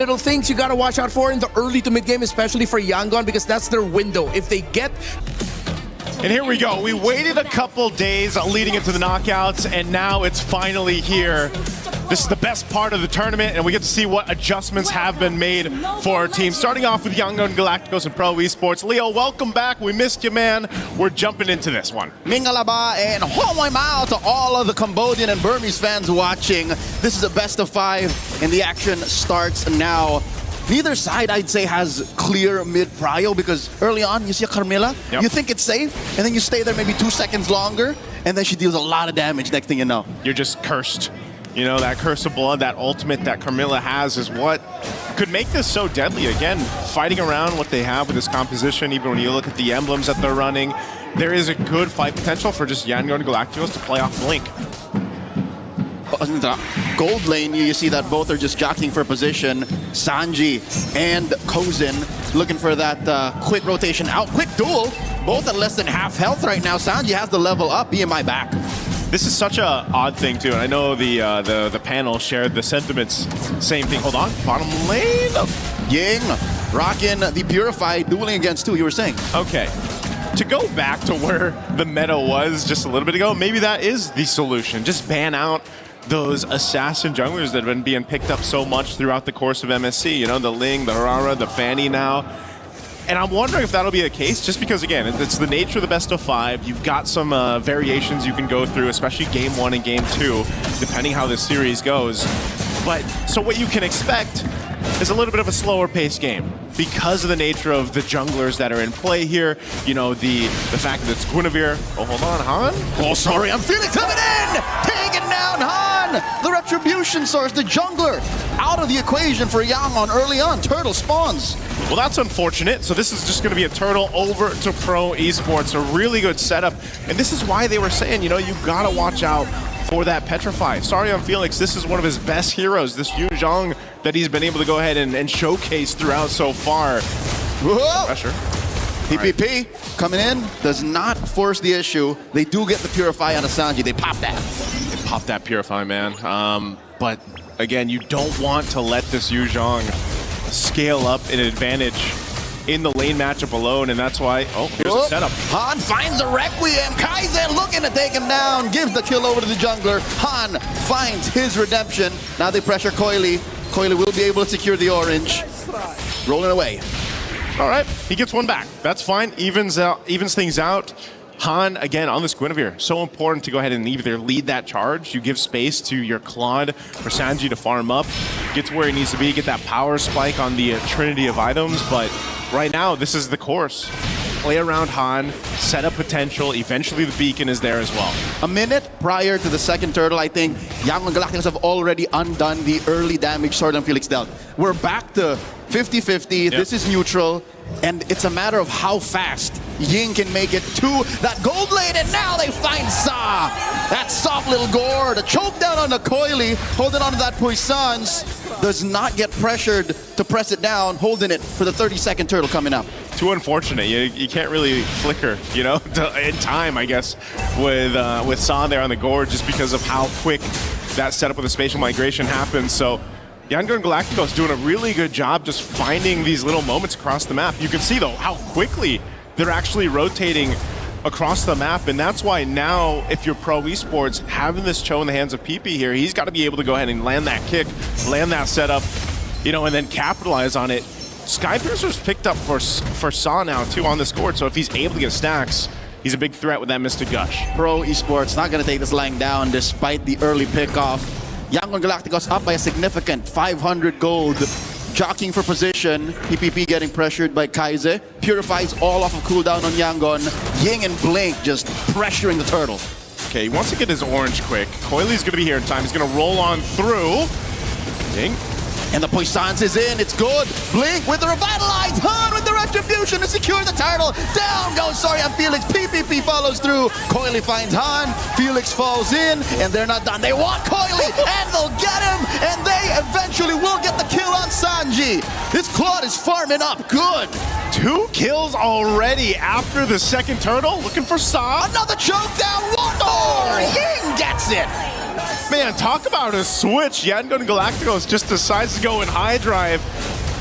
Little things you gotta watch out for in the early to mid game, especially for Yangon, because that's their window. If they get... And here we go. We waited a couple days leading into the knockouts, and now it's finally here. This is the best part of the tournament, and we get to see what adjustments have been made for our team. Starting off with Yangon Galacticos and Pro Esports. Leo, welcome back. We missed you, man. We're jumping into this one. Mingalaba and homoy mao to all of the Cambodian and Burmese fans watching. This is a best of 5, and the action starts now. Neither side, I'd say, has clear mid-prio because early on, you see a Carmilla, you think it's safe, and then you stay there maybe 2 seconds longer, and then she deals a lot of damage next thing you know. You're just cursed. You know, that curse of blood, that ultimate that Carmilla has is what could make this so deadly. Again, fighting around what they have with this composition, even when you look at the emblems that they're running, there is a good fight potential for just Yangon Galacticos to play off Blink. In the gold lane, you see that both are just jockeying for position. Sanji and Kozin looking for that quick rotation out. Quick duel, both at less than half health right now. Sanji has the level up, BMI back. This is such a odd thing too, and I know the panel shared the sentiments. Same thing. Hold on, bottom lane. Ying rocking the Purified, dueling against 2, you were saying. Okay. To go back to where the meta was just a little bit ago, maybe that is the solution. Just ban out those assassin junglers that have been being picked up so much throughout the course of MSC. You know, the Ling, the Harara, the Fanny now. And I'm wondering if that'll be the case, just because, again, it's the nature of the best of 5. You've got some variations you can go through, especially Game 1 and Game 2, depending how this series goes. But, so what you can expect is a little bit of a slower paced game because of the nature of the junglers that are in play here. You know, the fact that it's Guinevere. Oh, hold on, Han? Oh, sorry, I'm feeling coming in! Taking down Han! The Retribution Source, the jungler, out of the equation for Yangon early on. Turtle spawns. Well, that's unfortunate. So this is just going to be a turtle over to Pro Esports. A really good setup. And this is why they were saying, you know, you got to watch out for that Petrify. Sorry on Felix, this is one of his best heroes, this Yu Zhang that he's been able to go ahead and showcase throughout so far. Whoa. Pressure. PPP coming in, does not force the issue. They do get the Purify on Sanji. They pop that. They pop that Purify, man. But again, you don't want to let this Yu Zhang scale up an advantage in the lane matchup alone, and that's why, oh, here's a setup. Han finds a Requiem. Kaizen looking to take him down, gives the kill over to the jungler. Han finds his redemption. Now they pressure Coily. Coily will be able to secure the orange. Rolling away. All right, he gets one back. That's fine, evens things out. Han, again, on this Guinevere, so important to go ahead and either lead that charge. You give space to your Claude for Sanji to farm up, get to where he needs to be, get that power spike on the trinity of items, but right now, this is the course. Play around Han, set up potential, eventually the beacon is there as well. A minute prior to the second turtle, I think Yangon Galacticos have already undone the early damage Sword and Felix dealt. We're back to 50-50, this is neutral, and it's a matter of how fast Ying can make it to that gold lane, and now they find Sa! That soft little gore, the choke down on the Coily, holding on to that Puissance, does not get pressured to press it down, holding it for the 30-second turtle coming up. Too unfortunate. You can't really flicker, you know, in time, I guess, with Sa there on the gore, just because of how quick that setup with the spatial migration happens. So Yangon Galacticos doing a really good job just finding these little moments across the map. You can see, though, how quickly they're actually rotating across the map, and that's why now, if you're Pro Esports, having this Cho in the hands of PP here, he's got to be able to go ahead and land that kick, land that setup, you know, and then capitalize on it. Skypiercer's picked up for Sa now, too, on this court, so if he's able to get stacks, he's a big threat with that Mystic Gush. Pro Esports not going to take this line down despite the early pickoff. Yangon Galacticos up by a significant 500 gold. Jockeying for position. PPP getting pressured by Kaize. Purifies all off of cooldown on Yangon. Ying and Blink just pressuring the turtle. Okay, he wants to get his orange quick. Coily's going to be here in time. He's going to roll on through. Ying. And the Puissance is in. It's good. Blink with the revitalized. Han with the retribution to secure the turtle. Down goes Sorian Felix. PPP follows through. Coily finds Han. Felix falls in. And they're not done. They want Coily. And they'll get him. And they eventually will get the kill on Sanji. This Claude is farming up good. 2 kills already after the second turtle. Looking for Sa. Another choke down. One more. Ying gets it. Man, talk about a switch. Yangon Galacticos just decides to go in high drive,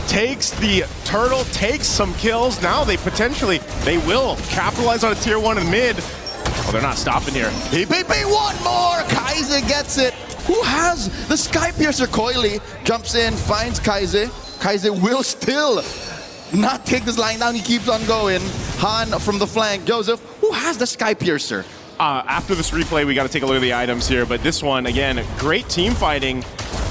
takes the turtle, takes some kills. Now they will capitalize on a tier 1 in mid. Oh, they're not stopping here. PPP, one more! Kaiser gets it. Who has the Sky Piercer? Coily jumps in, finds Kaiser. Kaiser will still not take this line down. He keeps on going. Han from the flank. Joseph, who has the Sky Piercer? After this replay, we got to take a look at the items here. But this one, again, great team fighting.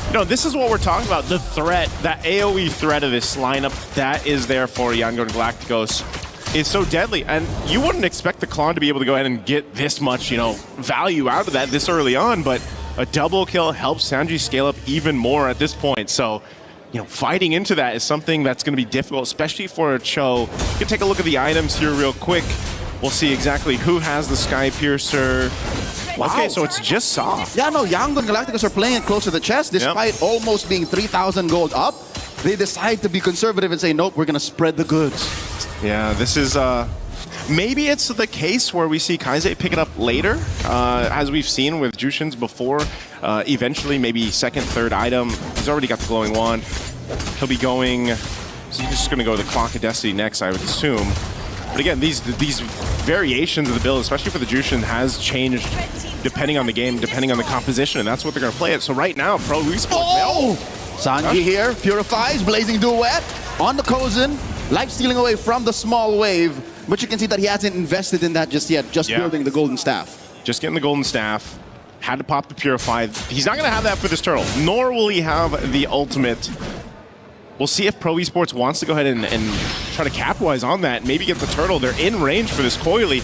You know, this is what we're talking about. The threat, that AoE threat of this lineup, that is there for Yangon Galacticos. Is so deadly. And you wouldn't expect the Clone to be able to go ahead and get this much, you know, value out of that this early on. But a double kill helps Sanji scale up even more at this point. So, you know, fighting into that is something that's going to be difficult, especially for a Cho. You can take a look at the items here real quick. We'll see exactly who has the Sky Piercer. Wow. Okay, so it's just soft. Yeah, no, Yangon Galacticos are playing it close to the chest despite almost being 3,000 gold up. They decide to be conservative and say, nope, we're going to spread the goods. Yeah, this is... maybe it's the case where we see Kaizei pick it up later, as we've seen with Jushins before. Eventually, maybe second, third item. He's already got the glowing wand. He'll be going... So he's just going to go to the Clock of Destiny next, I would assume. But again, these variations of the build, especially for the Jushin, has changed depending on the game, depending on the composition, and that's what they're going to play it. So right now, Pro Esports... Oh! Sanji here, purifies, blazing duet on the Kozin. Life stealing away from the small wave, but you can see that he hasn't invested in that just yet, just building the golden staff. Just getting the golden staff. Had to pop the purify. He's not going to have that for this turtle, nor will he have the ultimate. We'll see if Pro Esports wants to go ahead and try to capitalize on that, maybe get the turtle. They're in range for this Coily.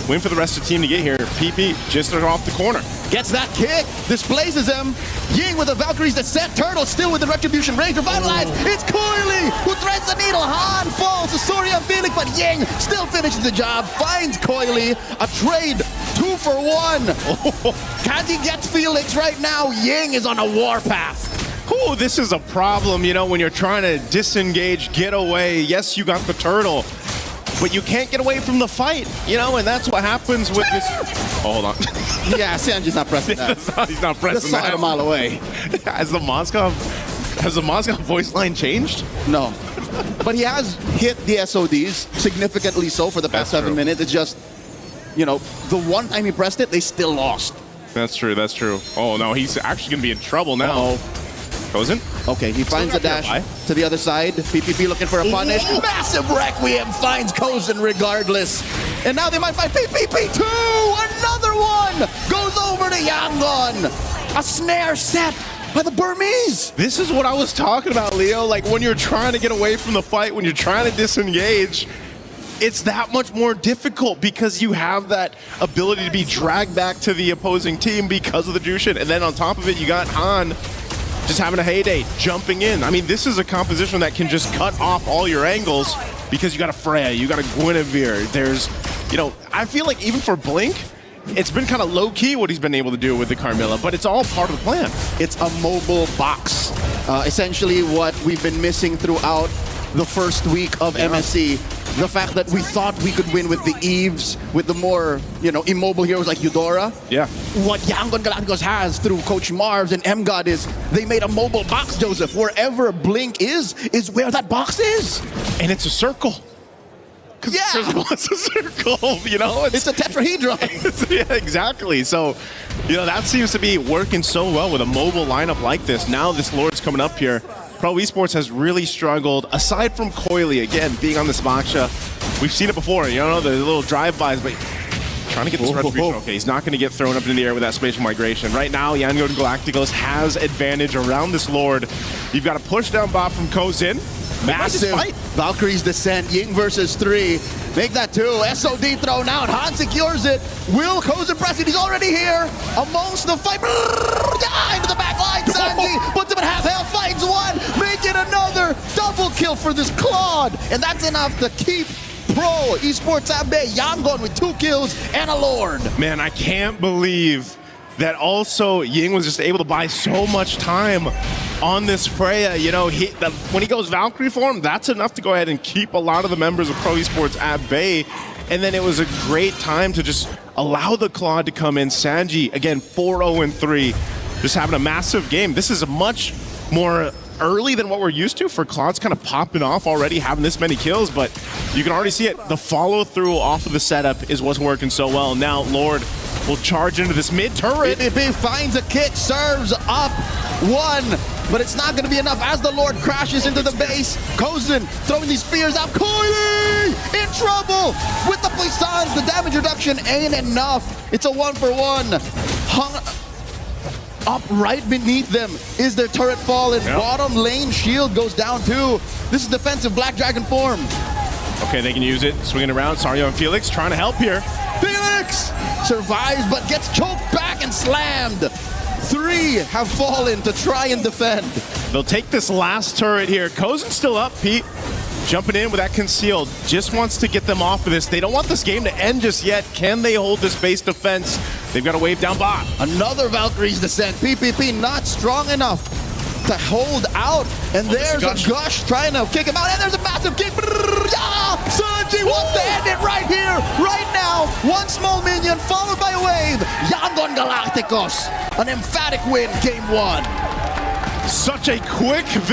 Win for the rest of the team to get here. PP just off the corner. Gets that kick, displaces him. Ying with the Valkyrie's Descent. Turtle still with the Retribution Rage. Revitalized. It's Coily who threads the needle. Han falls to Surya and Felix, but Ying still finishes the job. Finds Coily. A trade 2 for 1. Can he get Felix right now? Ying is on a warpath. Ooh, this is a problem, you know, when you're trying to disengage, get away. Yes, you got the turtle, but you can't get away from the fight, you know, and that's what happens with this. Oh, hold on. Yeah, Sanji's not pressing that. He's not pressing that. Just a mile away. Has the Moscow voice line changed? No. But he has hit the SODs, significantly so for the past 7 minutes. It's just, you know, the one time he pressed it, they still lost. That's true, that's true. Oh, no, he's actually going to be in trouble now. Uh-oh. Kozin? Okay, he finds a dash to the other side. PPP looking for a punish. Massive Requiem finds Kozin regardless. And now they might find PPP 2! Another one! Goes over to Yangon. A snare set by the Burmese. This is what I was talking about, Leo. Like when you're trying to get away from the fight, when you're trying to disengage, it's that much more difficult because you have that ability to be dragged back to the opposing team because of the Jushin. And then on top of it, you got Han just having a heyday, jumping in. I mean, this is a composition that can just cut off all your angles because you got a Freya, you got a Guinevere. There's, you know, I feel like even for Blink, it's been kind of low-key what he's been able to do with the Carmilla, but it's all part of the plan. It's a mobile box. Essentially what we've been missing throughout the first week of MSC. The fact that we thought we could win with the Eves, with the more, you know, immobile heroes like Eudora. Yeah. What Yangon Galacticos has through Coach Marvs and MGod is they made a mobile box, Joseph. Wherever Blink is where that box is. And it's a circle. Yeah. It's a circle, you know? It's a tetrahedron. Yeah, exactly. So, you know, that seems to be working so well with a mobile lineup like this. Now this Lord's coming up here. Pro Esports has really struggled, aside from Coily, again, being on this Moksha. We've seen it before, you know, the little drive-bys, but trying to get this retribution. Okay, he's not going to get thrown up in the air with that spatial migration. Right now, Yangon Galacticos has advantage around this Lord. You've got a push down bot from Kozin. Massive Valkyrie's Descent, Ying versus 3. Make that 2. SOD thrown out. Han secures it. Will Kozin press it? He's already here. Amongst the fight. Into the back line. Sanji puts him in half health. Finds one. Make it another. Double kill for this Claude. And that's enough to keep Pro Esports at bay. Yangon with 2 kills and a Lord. Man, I can't believe that also Ying was just able to buy so much time on this Freya. You know, when he goes Valkyrie form, that's enough to go ahead and keep a lot of the members of Pro Esports at bay. And then it was a great time to just allow the Claude to come in. Sanji, again, 4-0-3. just having a massive game. This is a much more early than what we're used to for Cloud's kind of popping off already, having this many kills, but you can already see it. The follow-through off of the setup is what's working so well. Now Lord will charge into this mid-turret. EWC finds a kick, serves up one, but it's not going to be enough as the Lord crashes into the base. Kozin throwing these spears out. Koili in trouble with the puissance. The damage reduction ain't enough. It's a 1-for-1. Hung up right beneath them is their turret fallen. Yep. Bottom lane shield goes down too. This is defensive Black Dragon form. Okay, they can use it. Swinging around. Sario and Felix trying to help here. Felix survives but gets choked back and slammed. 3 have fallen to try and defend. They'll take this last turret here. Kozen's still up, Pete. Jumping in with that concealed. Just wants to get them off of this. They don't want this game to end just yet. Can they hold this base defense? They've got a wave down bot. Another Valkyrie's descent. PPP not strong enough to hold out. And there's a Gush trying to kick him out. And there's a massive kick. Yeah! Sanji wants to end it right here, right now. One small minion followed by a wave. Yangon Galacticos. An emphatic win, game 1. Such a quick victory.